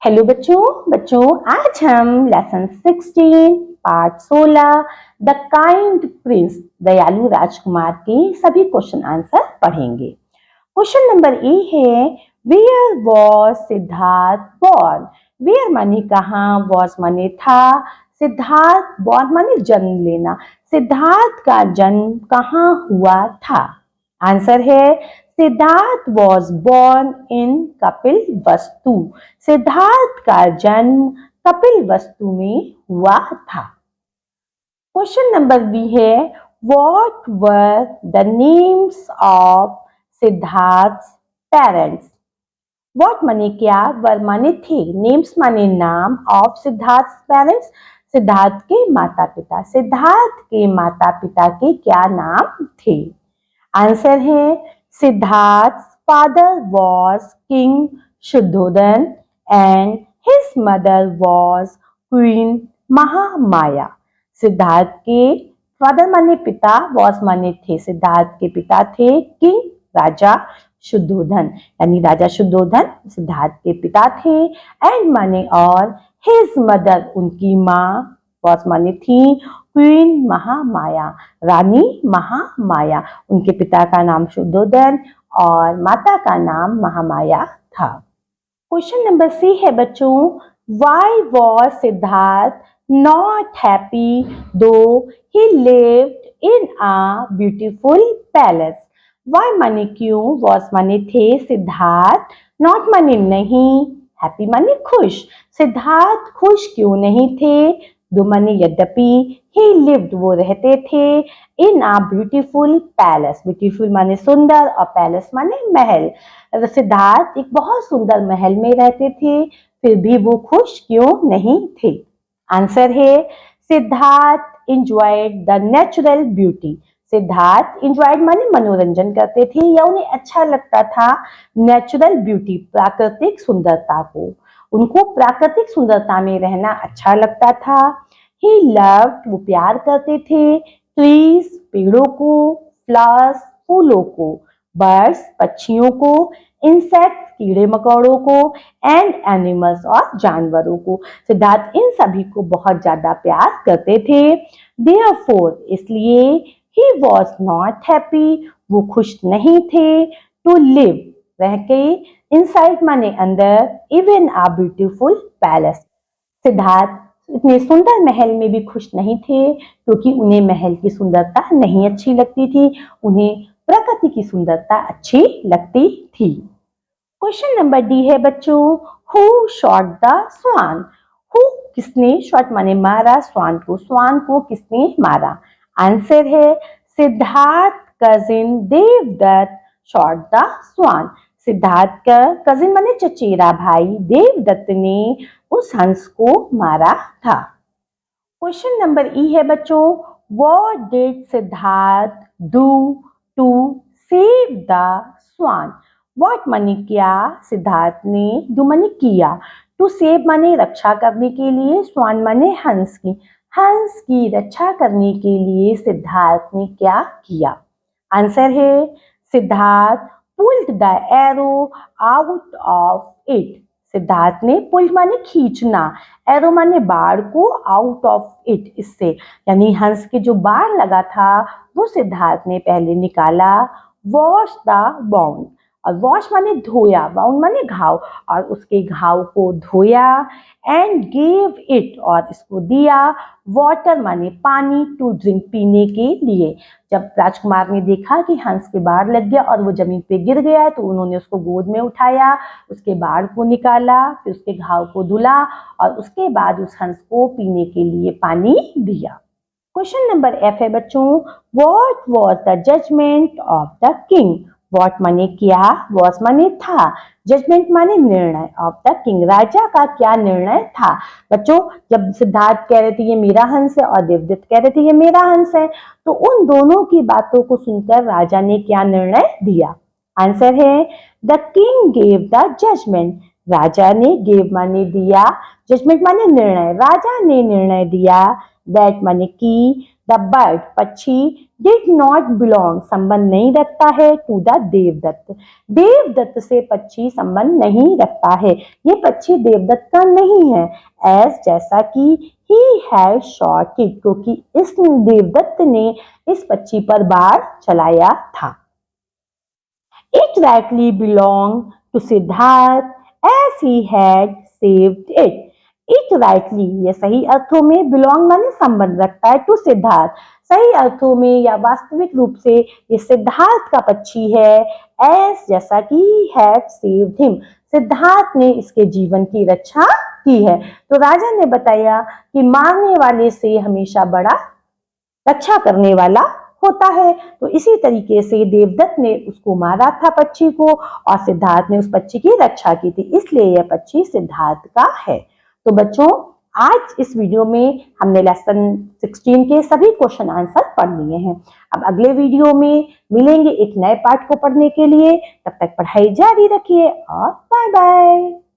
Hello बच्चों आज हम lesson 16 part 16 the kind prince दयालु राजकुमार के सभी क्वेश्चन आंसर पढ़ेंगे। क्वेश्चन नंबर ए है where was Siddhartha born. Where माने कहाँ, वॉज माने था, सिद्धार्थ बॉर्न माने जन्म लेना। सिद्धार्थ का जन्म कहाँ हुआ था? आंसर है Siddhartha was born in Kapilavastu. Siddhartha का जन्म कपिलवस्तु में हुआ था। क्वेश्चन नंबर बी है what were the names of Siddhartha parents. What माने क्या, वर माने थे, नेम्स माने नाम, ऑफ सिद्धार्थ पेरेंट्स सिद्धार्थ के माता पिता। सिद्धार्थ के माता पिता के क्या नाम थे? आंसर है सिद्धार्थ's father was King Shuddhodhan and his mother was Queen Mahamaya. Siddharth के फादर माने पिता, was माने थे, सिद्धार्थ के पिता थे किंग राजा शुद्धोधन, यानी राजा शुद्धोधन सिद्धार्थ के पिता थे। एंड माने और, हिज मदर उनकी माँ, was माने थी, क्वीन महामाया रानी महामाया। उनके पिता का नाम शुद्धोधन और माता का नाम महामाया था। क्वेश्चन नंबर सी है बच्चों why was Siddhartha not happy though he lived in a beautiful palace. Why माने क्यों, वॉज माने थे, सिद्धार्थ नॉट माने नहीं, हैप्पी माने खुश। सिद्धार्थ खुश क्यों नहीं थे? दो माने यद्यपि, ही लिव्ड वो रहते थे, इन आ ब्यूटीफुल पैलेस, ब्यूटीफुल माने सुंदर और पैलेस माने महल। सिद्धार्थ एक बहुत सुंदर महल में रहते थे, फिर भी वो खुश क्यों नहीं थे? आंसर है Siddharth enjoyed the natural beauty. Siddharth enjoyed माने मनोरंजन करते थे या उन्हें अच्छा लगता था नेचुरल ब्यूटी, प्राकृतिक सुंदरता को। उनको प्राकृतिक सुंदरता में रहना अच्छा लगता था। ही लव्ड वो प्यार करते थे, ट्रीज पेड़ों को, फ्लावर्स फूलों को, बर्ड्स पक्षियों को, इंसेक्ट्स कीड़े मकोड़ों को, एंड एनिमल्स और जानवरों को। सिद्धार्थ इन सभी को बहुत ज्यादा प्यार करते थे। देयरफॉर इसलिए, ही वॉज नॉट हैप्पी वो खुश नहीं थे, टू लिव रह के, इनसाइड माने अंदर, इवन आ ब्यूटीफुल पैलेस। सिद्धार्थ इतने सुंदर महल में भी खुश नहीं थे क्योंकि उन्हें महल की सुंदरता नहीं अच्छी लगती थी, उन्हें प्रकृति की सुंदरता अच्छी लगती थी। क्वेश्चन नंबर डी है बच्चों who shot the swan. Who किसने, शॉट माने मारा, स्वान को किसने मारा? आंसर है Siddhartha cousin Devadatta shot the swan. Siddhartha का कजिन माने चचेरा भाई देवदत्त ने उस हंस को मारा था। क्वेश्चन नंबर ई है बच्चों what did Siddhartha do to save the swan. What माने क्या, सिद्धार्थ ने, डू माने किया, टू सेव माने रक्षा करने के लिए, स्वान माने हंस की रक्षा करने के लिए सिद्धार्थ ने क्या किया? आंसर है Siddharth pulled the arrow out of it. Siddharth ने, पुल्ड माने खींचना, एरो माने बाढ़ को, आउट ऑफ इट इससे, यानी हंस के जो बाढ़ लगा था वो सिद्धार्थ ने पहले निकाला। वॉश द बाउंड, और वॉश माने धोया, बाउंड माने घाव, और उसके घाव को धोया। एंड गेव इट और इसको दिया, वाटर माने पानी, टू ड्रिंक पीने के लिए। जब राजकुमार ने देखा कि हंस के बाढ़ लग गया और वो जमीन पे गिर गया तो उन्होंने उसको गोद में उठाया, उसके बाढ़ को निकाला, फिर उसके घाव को धुला और उसके बाद उस हंस को पीने के लिए पानी दिया। क्वेश्चन नंबर एफ है बच्चों what was the judgement of the king. What माने क्या, वॉज माने था, जजमेंट माने निर्णय, ऑफ द किंग राजा का क्या निर्णय था। बच्चों जब सिद्धार्थ कह रहे थे ये मेरा हंस है और देवदत्त कह रहे थे ये मेरा हंस है, तो उन दोनों की बातों को सुनकर राजा ने क्या निर्णय दिया? आंसर है the king gave the judgement. राजा ने, गेव माने दिया, जजमेंट माने निर्णय, राजा ने निर्णय दिया, दैट माने की, द बर्ड पक्षी डिड नॉट बिलोंग संबंध नहीं रखता है टू द देवदत्त। देवदत्त से पक्षी संबंध नहीं रखता है, ये पक्षी देवदत्त का नहीं है। एज जैसा कि ही हैड शॉट इट क्योंकि इस देवदत्त ने इस पक्षी पर बाण चलाया था। It rightly belonged to Siddharth as he had saved it. It rightly ये सही अर्थों में belong माने संबंध रखता है to सिद्धार्थ, सही अर्थों में या वास्तविक रूप से ये सिद्धार्थ का पक्षी है। as जैसा कि had saved him सिद्धार्थ ने इसके जीवन की रक्षा की है। तो राजा ने बताया कि मारने वाले से हमेशा बड़ा रक्षा करने वाला होता है। तो इसी तरीके से देवदत्त ने उसको मारा था पक्षी को और सिद्धार्थ ने उस पक्षी की रक्षा की थी, इसलिए यह पक्षी सिद्धार्थ का है। तो बच्चों आज इस वीडियो में हमने लेसन 16 के सभी क्वेश्चन आंसर पढ़ लिए हैं। अब अगले वीडियो में मिलेंगे एक नए पाठ को पढ़ने के लिए। तब तक पढ़ाई जारी रखिए और बाय बाय।